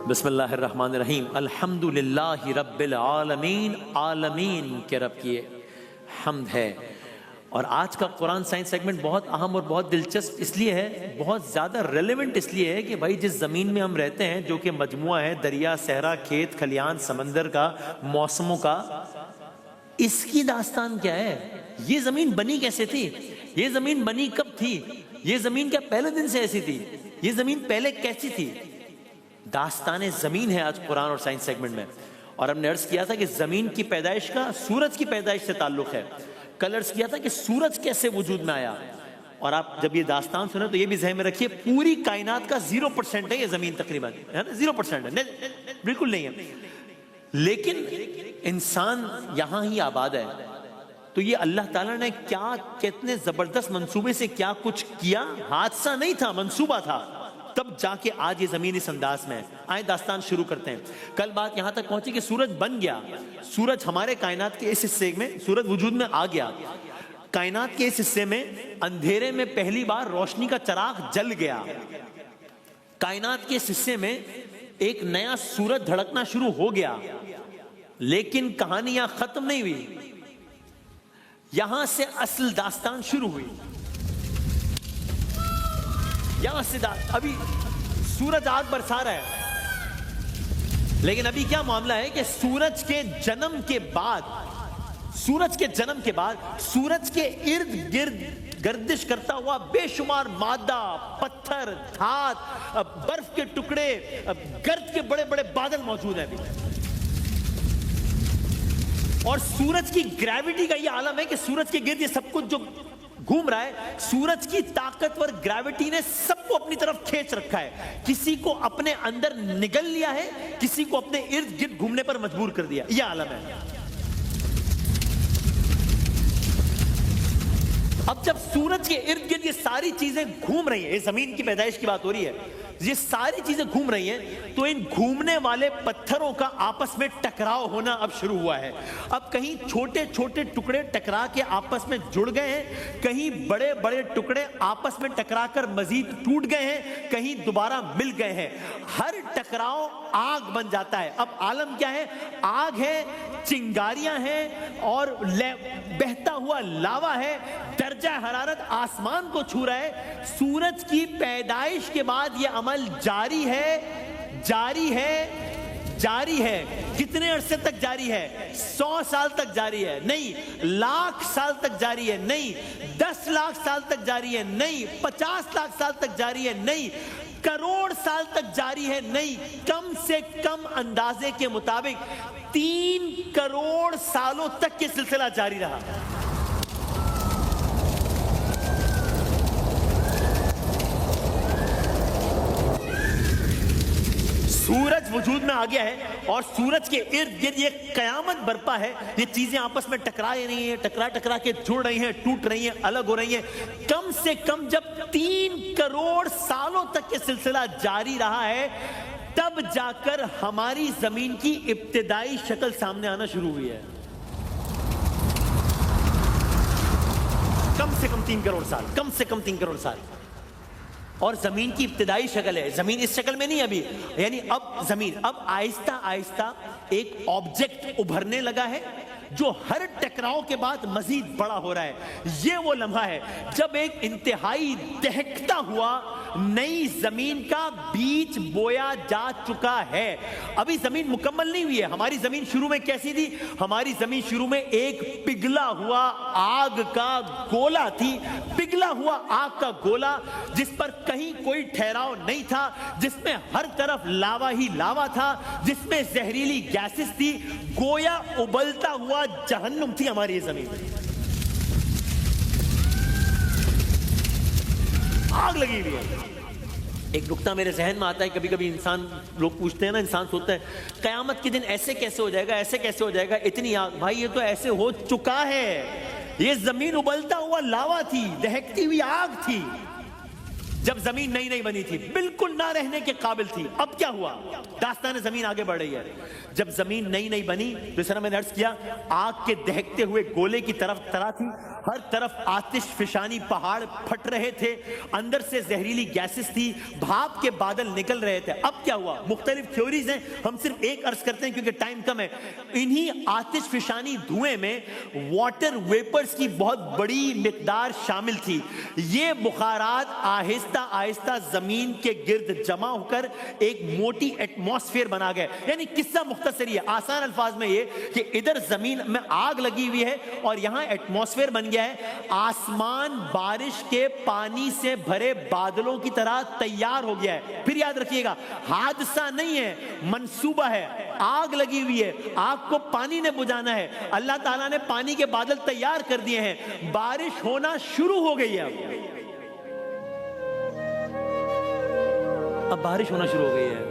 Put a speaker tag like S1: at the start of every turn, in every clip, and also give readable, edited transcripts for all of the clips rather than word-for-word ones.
S1: بسم اللہ الرحمن الرحیم۔ الحمدللہ رب العالمین، عالمین کے رب کی حمد ہے۔ اور آج کا قرآن سائنس سیگمنٹ بہت اہم اور بہت دلچسپ اس لیے ہے، بہت زیادہ ریلیونٹ اس لیے ہے کہ بھائی جس زمین میں ہم رہتے ہیں، جو کہ مجموعہ ہے دریا، صحرا، کھیت کھلیان، سمندر کا، موسموں کا، اس کی داستان کیا ہے؟ یہ زمین بنی کیسے تھی؟ یہ زمین بنی کب تھی؟ یہ زمین کیا پہلے دن سے ایسی تھی؟ یہ زمین پہلے کیسی تھی؟ داستان زمین ہے آج قرآن اور سائنس سیگمنٹ میں۔ اور ہم نے عرض کیا تھا کہ زمین کی پیدائش کا سورج کی پیدائش سے تعلق ہے۔ کل عرض کیا تھا کہ سورج کیسے وجود میں آیا، اور آپ جب یہ داستان سنیں تو یہ بھی ذہن میں رکھیے پوری کائنات کا 0% ہے یہ زمین، تقریباً ہے نا، 0% ہے، بالکل نہیں ہے، لیکن انسان یہاں ہی آباد ہے۔ تو یہ اللہ تعالیٰ نے کیا کتنے زبردست منصوبے سے کیا کچھ کیا، حادثہ نہیں تھا، منصوبہ تھا، تب جا کے آج یہ زمین اس انداز میں ہے۔ آئیں داستان شروع کرتے ہیں۔ کل بات یہاں تک پہنچی کہ سورج بن گیا، سورج ہمارے کائنات کے اس حصے میں سورج وجود میں آ گیا، کائنات کے اس حصے میں اندھیرے میں پہلی بار روشنی کا چراغ جل گیا، کائنات کے اس حصے میں ایک نیا سورج دھڑکنا شروع ہو گیا۔ لیکن کہانی یہاں ختم نہیں ہوئی، یہاں سے اصل داستان شروع ہوئی۔ یہاں سے ابھی سورج آگ برسا رہا ہے، لیکن ابھی کیا معاملہ ہے کہ سورج کے جنم کے بعد سورج کے ارد گرد گردش کرتا ہوا بے شمار مادہ، پتھر، دھات، برف کے ٹکڑے، گرد کے بڑے بڑے بادل موجود ہیں ابھی۔ اور سورج کی گریوٹی کا یہ عالم ہے کہ سورج کے گرد یہ سب کچھ جو گھوم رہا ہے، سورج کی طاقتور گریوٹی نے سب کو اپنی طرف کھینچ رکھا ہے، کسی کو اپنے اندر نگل لیا ہے، کسی کو اپنے ارد گرد گھومنے پر مجبور کر دیا، یہ عالم ہے۔ اب جب سورج کے ارد گرد یہ ساری چیزیں گھوم رہی ہیں، یہ زمین کی پیدائش کی بات ہو رہی ہے، یہ ساری چیزیں گھوم رہی ہیں، تو ان گھومنے والے پتھروں کا آپس میں ٹکراؤ ہونا اب شروع ہوا ہے۔ اب کہیں چھوٹے چھوٹے ٹکڑے ٹکرا کے آپس میں جڑ گئے ہیں، کہیں بڑے بڑے ٹکڑے آپس میں ٹکرا کر مزید ٹوٹ گئے ہیں، کہیں دوبارہ مل گئے ہیں۔ ہر ٹکراؤ آگ بن جاتا ہے۔ اب عالم کیا ہے؟ آگ ہے، چنگاریاں ہیں، اور بہتا ہوا لاوا ہے، درجہ حرارت آسمان کو چھو رہا ہے۔ سورج کی پیدائش کے بعد یہ عمل جاری ہے، جاری ہے، جاری ہے۔ کتنے عرصے تک جاری ہے؟ 100 سال تک جاری ہے؟ نہیں۔ لاکھ سال تک جاری ہے؟ نہیں۔ 10 لاکھ سال تک جاری ہے؟ نہیں۔ 50 لاکھ سال تک جاری ہے؟ نہیں۔ کروڑ سال تک جاری ہے؟ نہیں۔ کم سے کم اندازے کے مطابق 3 کروڑ سالوں تک یہ سلسلہ جاری رہا۔ سورج وجود میں آ گیا ہے، اور سورج کے ارد گرد یہ قیامت برپا ہے۔ یہ چیزیں آپس میں ٹکرا رہی ہیں، ٹکرا کے جڑ رہی ہیں، ٹوٹ رہی ہیں، الگ ہو رہی ہیں۔ کم سے کم جب 3 کروڑ سالوں تک یہ سلسلہ جاری رہا ہے، تب جا کر ہماری زمین کی ابتدائی شکل سامنے آنا شروع ہوئی ہے۔ کم سے کم 3 کروڑ سال، کم سے کم 3 کروڑ سال۔ اور زمین کی ابتدائی شکل ہے، زمین اس شکل میں نہیں ابھی، یعنی اب زمین اب آہستہ آہستہ ایک آبجیکٹ ابھرنے لگا ہے جو ہر ٹکراؤ کے بعد مزید بڑا ہو رہا ہے۔ یہ وہ لمحہ ہے جب ایک انتہائی دہکتا ہوا نئی زمین کا بیج بویا جا چکا ہے۔ ابھی زمین مکمل نہیں ہوئی ہے۔ ہماری زمین شروع میں کیسی تھی؟ ہماری زمین شروع میں ایک پگھلا ہوا آگ کا گولا تھی، پگھلا ہوا آگ کا گولا، جس پر کہیں کوئی ٹھہراؤ نہیں تھا، جس میں ہر طرف لاوا ہی لاوا تھا، جس میں زہریلی گیسز تھی، گویا ابلتا ہوا جہنم تھی ہماری یہ زمین۔ آگ لگی ہوئی ہے۔ ایک نکتہ میرے ذہن میں آتا ہے، کبھی کبھی انسان لوگ پوچھتے ہیں نا، انسان سوچتا ہے قیامت کے دن ایسے کیسے ہو جائے گا، ایسے کیسے ہو جائے گا، اتنی آگ۔ بھائی یہ تو ایسے ہو چکا ہے۔ یہ زمین ابلتا ہوا لاوا تھی، دہکتی ہوئی آگ تھی۔ جب زمین نئی نئی بنی تھی بالکل نہ رہنے کے قابل تھی. اب کیا ہوا؟ داستان زمین آگے بڑھ رہی ہے. جب زمین نئی نئی بنی جس طرح میں نے عرض کیا آگ کے دہکتے ہوئے گولے کی طرف تھی, ہر طرف آتش فشانی پہاڑ پھٹ رہے تھے, اندر سے زہریلی گیسز تھی, بھاپ کے بادل نکل رہے تھے. اب کیا ہوا؟ مختلف تھیوریز ہیں, ہم صرف ایک عرض کرتے ہیں کیونکہ ٹائم کم ہے. انہی آتش فشانی دھوئیں میں واٹر ویپرز کی بہت بڑی مقدار شامل تھی. یہ بخارات آہستہ آہستہ زمین کے گرد جمع ہو کر ایک موٹی ایٹماسفیئر بنا گئے. یعنی قصہ مختصر ہی ہے, آسان الفاظ میں یہ کہ ادھر زمین میں آگ لگی ہوئی ہے اور یہاں ایٹماسفیئر بن گیا ہے. آسمان بارش کے پانی سے بھرے بادلوں کی طرح تیار ہو گیا ہے. پھر یاد رکھیے گا حادثہ نہیں ہے, منصوبہ ہے. آگ لگی ہوئی ہے, آگ کو پانی نے بجھانا ہے. اللہ تعالیٰ نے پانی کے بادل تیار کر دیے ہیں, بارش ہونا شروع ہو گئی ہے. اب بارش ہونا شروع ہو گئی ہے.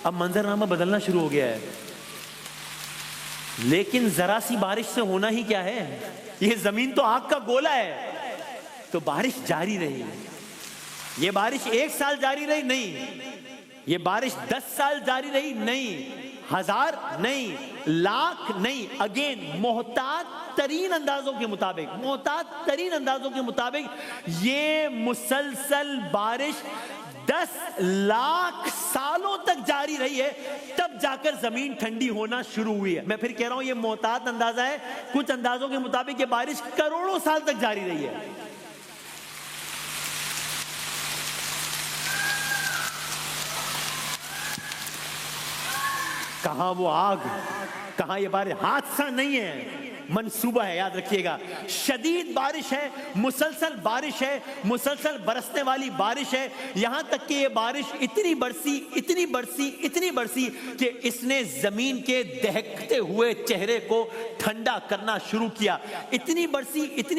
S1: اب منظرنامہ بدلنا شروع ہو گیا ہے. لیکن ذرا سی بارش سے ہونا ہی کیا ہے؟ یہ زمین تو آگ کا گولا ہے. تو بارش جاری رہی. یہ بارش 1 سال جاری رہی نہیں, یہ بارش 10 سال جاری رہی نہیں, 1000 نہیں, لاکھ نہیں. اگین محتاط ترین اندازوں کے مطابق یہ مسلسل بارش 10 لاکھ سالوں تک جاری رہی ہے, تب جا کر زمین ٹھنڈی ہونا شروع ہوئی ہے. میں پھر کہہ رہا ہوں یہ محتاط اندازہ ہے, کچھ اندازوں کے مطابق یہ بارش کروڑوں سال تک جاری رہی ہے. کہاں وہ آگ, کہاں یہ بارش؟ حادثہ نہیں ہے, منصوبہ ہے. یاد رکھیے گا شدید بارش ہے, مسلسل بارش ہے, مسلسل برسنے والی بارش ہے. یہاں تک کہ یہ بارش اتنی برسی کہ اس نے زمین کے دہکتے ہوئے چہرے کو ٹھنڈا کرنا شروع کیا. اتنی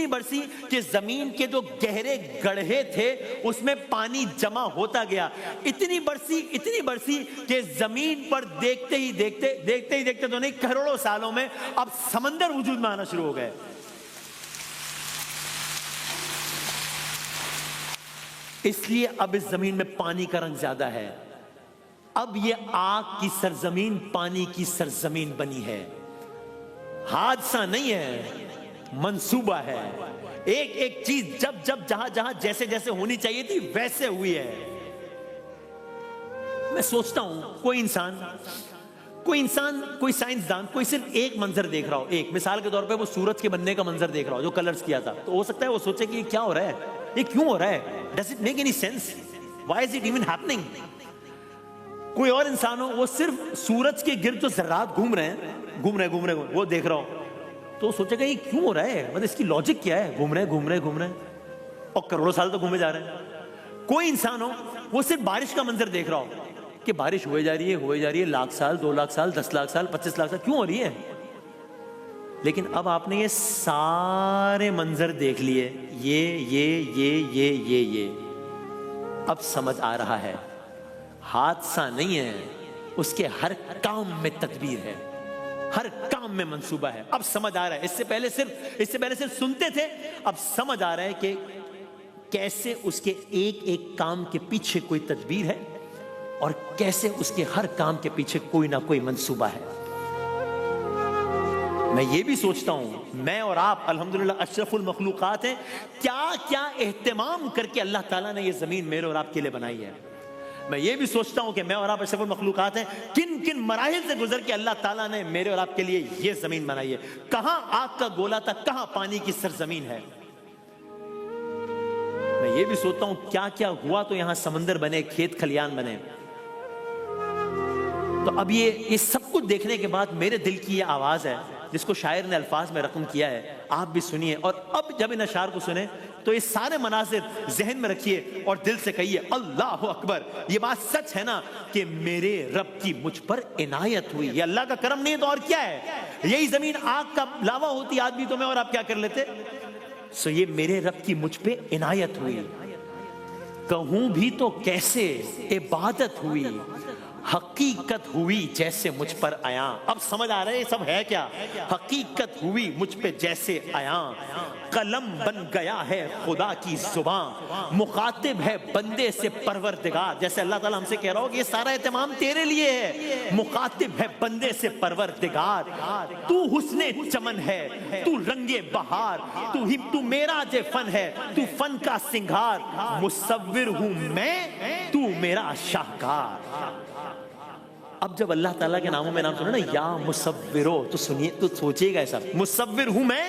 S1: برسی کہ زمین کے جو گہرے گڑھے تھے اس میں پانی جمع ہوتا گیا. اتنی برسی کہ زمین پر دیکھتے ہی دیکھتے تو نہیں, کروڑوں سالوں میں اب سمندر وجود میں آنا شروع ہو گئے. اس لیے اب اس زمین میں پانی کا رنگ زیادہ ہے. اب یہ آگ کی سرزمین پانی کی سرزمین بنی ہے. حادثہ نہیں ہے, منصوبہ ہے. ایک چیز جب جہاں جیسے ہونی چاہیے تھی ویسے ہوئی ہے. میں سوچتا ہوں کوئی انسان, کوئی سائنسدان کوئی صرف ایک منظر دیکھ رہا ہو, ایک مثال کے طور پہ وہ سورج کے بننے کا منظر دیکھ رہا ہو جو کلرز کیا تھا, تو ہو سکتا ہے وہ سوچے کہ یہ کیا ہو رہا ہے, یہ کیوں ہو رہا ہے, does it make any sense, why is it even happening. کوئی اور انسان ہو وہ صرف سورج کے گرد جو ذرات گھوم رہے وہ دیکھ رہا ہو تو وہ سوچے گا یہ کیوں ہو رہا ہے, مطلب اس کی لاجک کیا ہے, گھوم رہے اور کروڑوں سال تو گھومے جا رہے ہیں. کوئی انسان ہو وہ صرف بارش کا منظر دیکھ رہا ہو کہ بارش ہوئے جا رہی ہے, لاکھ سال, 2 لاکھ سال, 10 لاکھ سال, 25 لاکھ سال کیوں ہو رہی ہے. لیکن اب آپ نے یہ سارے منظر دیکھ لیے, یہ اب سمجھ آ رہا ہے حادثہ نہیں ہے, اس کے ہر کام میں تدبیر ہے, ہر کام میں منصوبہ ہے. اب سمجھ آ رہا ہے, اس سے پہلے صرف سنتے تھے, اب سمجھ آ رہا ہے کہ کیسے اس کے ایک کام کے پیچھے کوئی تدبیر ہے اور کیسے اس کے ہر کام کے پیچھے کوئی نہ کوئی منصوبہ ہے. میں یہ بھی سوچتا ہوں میں اور آپ الحمدللہ اشرف المخلوقات ہیں, کیا اہتمام کر کے اللہ تعالیٰ نے یہ زمین میرے اور آپ کے لیے بنائی ہے. میں یہ بھی سوچتا ہوں کہ میں اور آپ اشرف المخلوقات ہیں, کن مراحل سے گزر کے اللہ تعالیٰ نے میرے اور آپ کے لیے یہ زمین بنائی ہے. کہاں آگ کا گولا تھا, کہاں پانی کی سرزمین ہے. میں یہ بھی سوچتا ہوں کیا ہوا تو یہاں سمندر بنے, کھیت کھلیان بنے. تو اب یہ سب کچھ دیکھنے کے بعد میرے دل کی یہ آواز ہے جس کو شاعر نے الفاظ میں رقم کیا ہے, آپ بھی سنیے. اور اب جب ان اشعار کو سنیں تو یہ سارے مناظر ذہن میں رکھیے اور دل سے کہیے اللہ اکبر. یہ بات سچ ہے نا کہ میرے رب کی مجھ پر عنایت ہوئی. یہ اللہ کا کرم نہیں ہے تو اور کیا ہے. یہی زمین آگ کا لاوا ہوتی آدمی تو میں اور آپ کیا کر لیتے. سو یہ میرے رب کی مجھ پہ عنایت ہوئی. کہوں بھی تو کیسے عبادت ہوئی, حقیقت ہوئی جیسے مجھ پر آیا. اب سمجھ آ رہا ہے یہ سب ہے کیا؟ حقیقت ہوئی مجھ پہ جیسے آیا. قلم بن گیا ہے خدا کی زبان, مخاطب ہے بندے سے پروردگار. جیسے اللہ تعالیٰ ہم سے کہہ رہا ہو کہ یہ سارا اہتمام تیرے لیے ہے. مخاطب ہے بندے سے پروردگار. تو حسن چمن ہے, تو رنگ بہار, تو میرا جے فن ہے, تو فن کا سنگھار. مصور ہوں میں, تو میرا شاہکار. اب جب اللہ تعالیٰ کے ناموں میں نام سنو نا, یا مصورو, تو سنیے, تو سوچیے گا ایسا, مصور ہوں میں,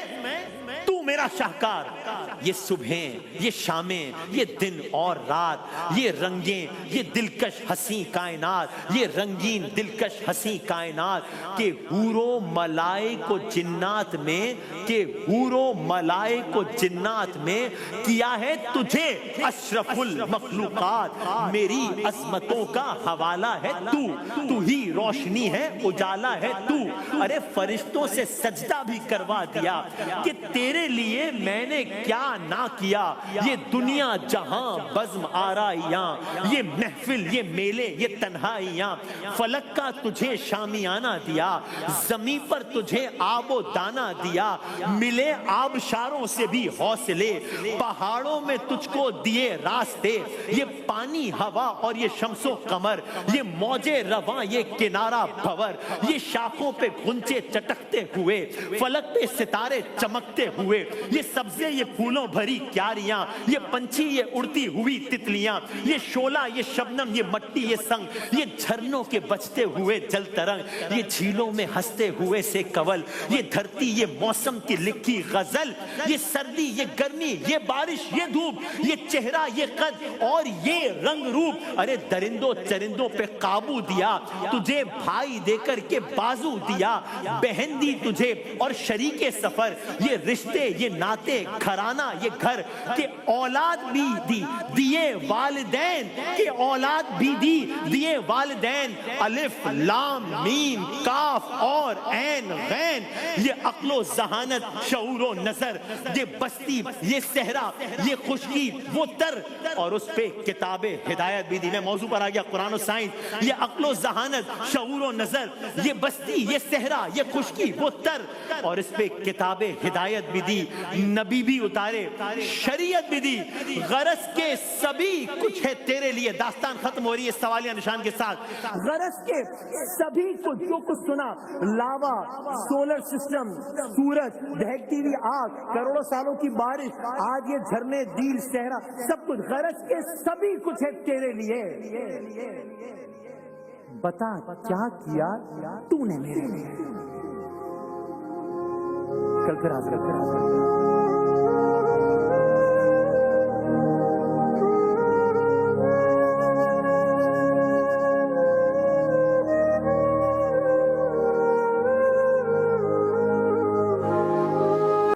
S1: تو میرا شاہکار. یہ صبحیں, یہ شامیں, یہ دن اور رات, یہ رنگیں, یہ دلکش ہنسی کائنات, یہ رنگین دلکش ہنسی کائنات. کہ حورو ملائک و جنات میں, کہ حورو ملائک و جنات میں کیا ہے تجھے اشرف المخلوقات. میری عظمتوں کا حوالہ ہے تو ہی روشنی ہے, اجالا ہے تو. ارے فرشتوں سے سجدہ بھی کروا دیا کہ تیرے لیے میں نے کیا نہ کیا. یہ دنیا جہاں بزم آرائیاں, یہ محفل, یہ میلے, یہ تنہائیاں. فلک کا تجھے شامیانہ دیا, زمین پر تجھے آب و دانہ دیا. ملے آبشاروں سے بھی حوصلے, پہاڑوں میں تجھ کو دیے راستے. یہ پانی ہوا اور یہ شمس و قمر, یہ موجے رواں, یہ کنارہ بھور, یہ شاخوں پہ گھنچے چٹکتے ہوئے, فلک پہ ستارے چمکتے ہوئے, یہ سبزے, یہ پھولوں بھری کیاریاں, یہ پنچھی, یہ اڑتی ہوئی تتلیاں, یہ شعلہ, یہ شبنم, یہ مٹی, یہ سنگ, یہ جھرنوں کے بچتے ہوئے جل ترنگ, یہ جھیلوں میں ہنستے ہوئے سے کنول, یہ دھرتی, یہ موسم کی لکھی غزل, یہ سردی, یہ گرمی, یہ بارش, یہ دھوپ, یہ چہرہ, یہ قد اور یہ رنگ روپ. ارے درندوں چرندوں پہ قابو دیا, تجھے بھائی دے کر کے بازو دیا, بہن دی تجھے اور شریک سفر, یہ رشتے, یہ ناتے, گھرانہ, یہ گھر, کہ اولاد بھی دی دیے والدین, کہ اولاد بھی دیے والدین. الف لام میم کاف اور عین غین, یہ عقل و ذہانت, شعور و نظر, یہ بستی, یہ صحرا, یہ خشکی, وہ تر, اور اس پہ کتاب ہدایت بھی دی. میں موضوع پر آ گیا, قرآن و سائنس. یہ عقل و ذہانت, شعور و نظر, یہ بستی, یہ صحرا, یہ خشکی, وہ تر, اور اس پہ کتاب ہدایت بھی دی. نبی بھی اتارے, شریعت بھی دی. غرض کے سبھی کچھ ہے تیرے لیے. داستان ختم ہو رہی ہے سوالیہ نشان کے ساتھ. غرض کے سبھی کچھ, جو کچھ سنا, لاوا, سولر سسٹم, سورج, دہکتی ہوئی آگ, کروڑوں سالوں کی بارش, آج یہ جھرنے, دیل, صحرا, سب کچھ. غرض کے سبھی کچھ ہے تیرے لیے. بتا کیا کیا تو نے میرے لیے. کل پھر حاضر